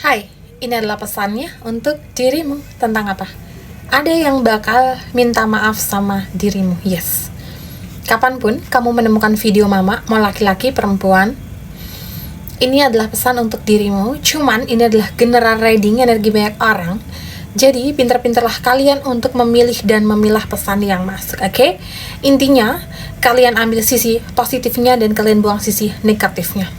Hai, ini adalah pesannya untuk dirimu tentang apa? Ada yang bakal minta maaf sama dirimu, yes. Kapanpun kamu menemukan video mama, mau laki-laki, perempuan, ini adalah pesan untuk dirimu. Cuman ini adalah general reading energi banyak orang. Jadi pintar-pintarlah kalian untuk memilih dan memilah pesan yang masuk, oke? Intinya, kalian ambil sisi positifnya dan kalian buang sisi negatifnya.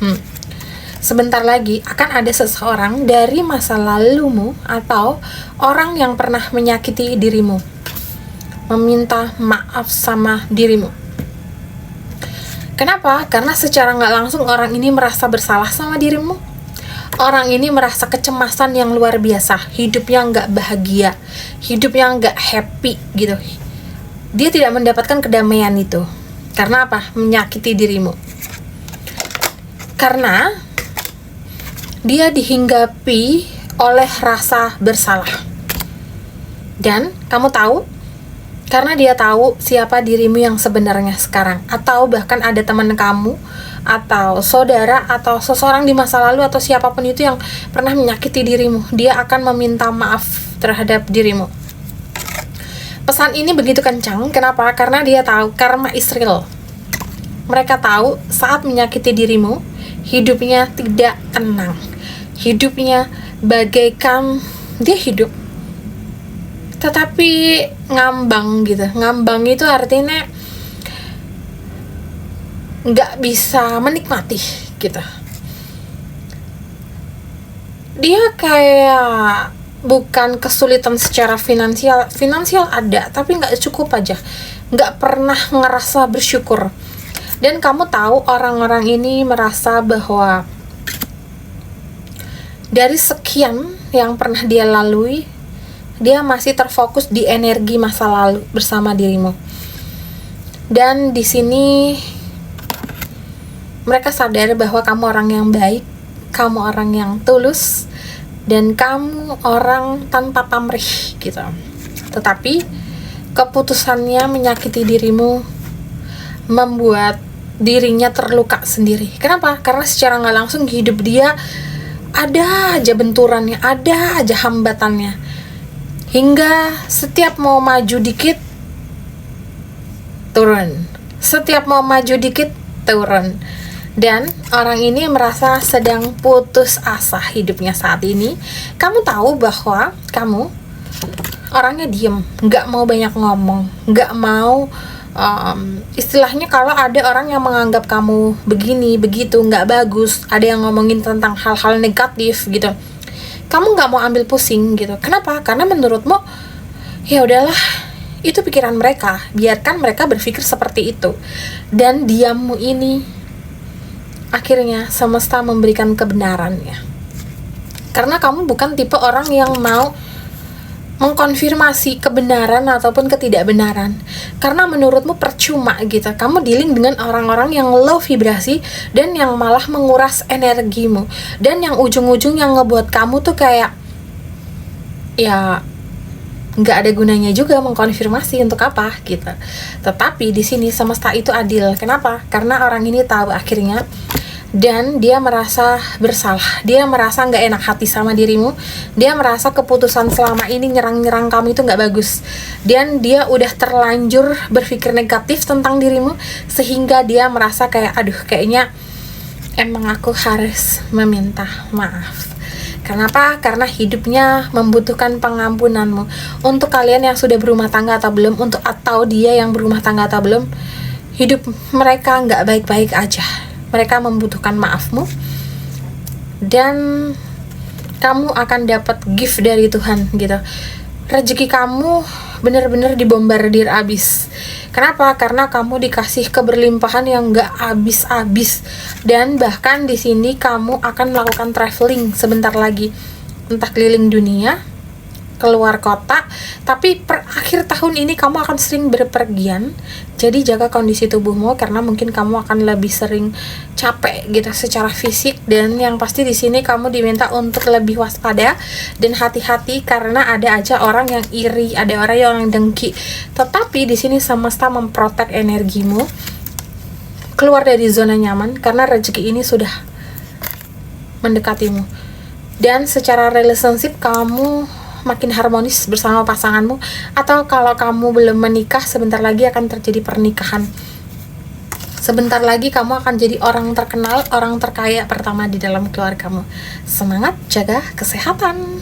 Sebentar lagi akan ada seseorang dari masa lalumu atau orang yang pernah menyakiti dirimu meminta maaf sama dirimu. Kenapa? Karena secara nggak langsung orang ini merasa bersalah sama dirimu. Orang ini merasa kecemasan yang luar biasa, hidupnya nggak bahagia, hidupnya nggak happy gitu. Dia tidak mendapatkan kedamaian itu. Karena apa? Menyakiti dirimu. Karena dia dihinggapi oleh rasa bersalah. Dan kamu tahu, karena dia tahu siapa dirimu yang sebenarnya sekarang. Atau bahkan ada teman kamu, atau saudara, atau seseorang di masa lalu, atau siapapun itu yang pernah menyakiti dirimu. Dia akan meminta maaf terhadap dirimu. Pesan ini begitu kencang, kenapa? Karena dia tahu karma is real. Mereka tahu saat menyakiti dirimu, hidupnya tidak tenang. Hidupnya bagaikan dia hidup tetapi ngambang gitu. Ngambang itu artinya nggak bisa menikmati gitu. Dia kayak bukan kesulitan secara finansial ada, tapi nggak cukup aja, nggak pernah ngerasa bersyukur. Dan kamu tahu orang-orang ini merasa bahwa dari sekian yang pernah dia lalui, dia masih terfokus di energi masa lalu bersama dirimu. Dan di sini mereka sadar bahwa kamu orang yang baik, kamu orang yang tulus, dan kamu orang tanpa pamrih gitu. Tetapi keputusannya menyakiti dirimu membuat dirinya terluka sendiri. Kenapa? Karena secara nggak langsung hidup dia ada aja benturannya, ada aja hambatannya. Hingga setiap mau maju dikit, turun. Setiap mau maju dikit, turun. Dan orang ini merasa sedang putus asa hidupnya saat ini. Kamu tahu bahwa kamu orangnya diem, nggak mau banyak ngomong, nggak mau istilahnya kalau ada orang yang menganggap kamu begini, begitu, nggak bagus, ada yang ngomongin tentang hal-hal negatif gitu, kamu nggak mau ambil pusing gitu. Kenapa? Karena menurutmu ya udahlah, itu pikiran mereka, biarkan mereka berpikir seperti itu. Dan diammu ini akhirnya semesta memberikan kebenarannya. Karena kamu bukan tipe orang yang mau mengkonfirmasi kebenaran ataupun ketidakbenaran, karena menurutmu percuma gitu. Kamu dealing dengan orang-orang yang low vibrasi dan yang malah menguras energimu, dan yang ujung-ujung yang ngebuat kamu tuh kayak ya nggak ada gunanya juga mengkonfirmasi untuk apa gitu. Tetapi di sini semesta itu adil. Kenapa? Karena orang ini tahu akhirnya, dan dia merasa bersalah, dia merasa nggak enak hati sama dirimu, dia merasa keputusan selama ini nyerang kamu itu nggak bagus, dan dia udah terlanjur berpikir negatif tentang dirimu, sehingga dia merasa kayak aduh, kayaknya emang aku harus meminta maaf. Kenapa? Karena hidupnya membutuhkan pengampunanmu. Untuk kalian yang sudah berumah tangga atau belum, atau dia yang berumah tangga atau belum, hidup mereka nggak baik-baik aja. Mereka membutuhkan maafmu, dan kamu akan dapat gift dari Tuhan gitu. Rezeki kamu benar-benar dibombardir abis. Kenapa? Karena kamu dikasih keberlimpahan yang nggak habis-habis, dan bahkan di sini kamu akan melakukan traveling sebentar lagi, entah keliling dunia, keluar kota. Tapi per akhir tahun ini kamu akan sering berpergian, jadi jaga kondisi tubuhmu, karena mungkin kamu akan lebih sering capek gitu secara fisik. Dan yang pasti di sini kamu diminta untuk lebih waspada dan hati-hati, karena ada aja orang yang iri, ada orang yang dengki. Tetapi di sini semesta memprotek energimu, keluar dari zona nyaman, karena rezeki ini sudah mendekatimu. dan secara relationship kamu makin harmonis bersama pasanganmu, atau kalau kamu belum menikah, sebentar lagi akan terjadi pernikahan. Sebentar lagi kamu akan jadi orang terkenal, orang terkaya pertama di dalam keluargamu. Semangat, jaga kesehatan.